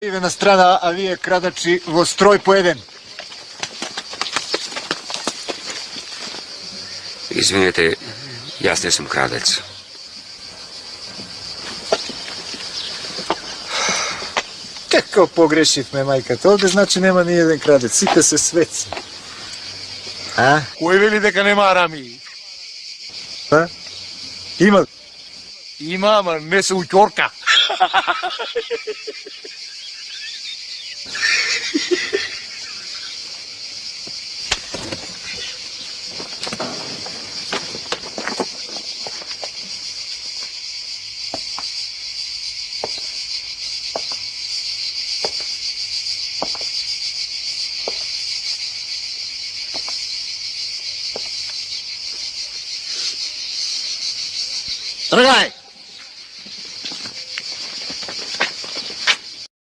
Идена страна, а вие крадачи во строј по еден. Извинете, јас не сум крадец. Како погрешивме, мајката. Овде значи нема ни еден крадец. Сите се светци. А? Кој вели дека нема арами? Па? Има. Има, ама не се уќорка. Тргај!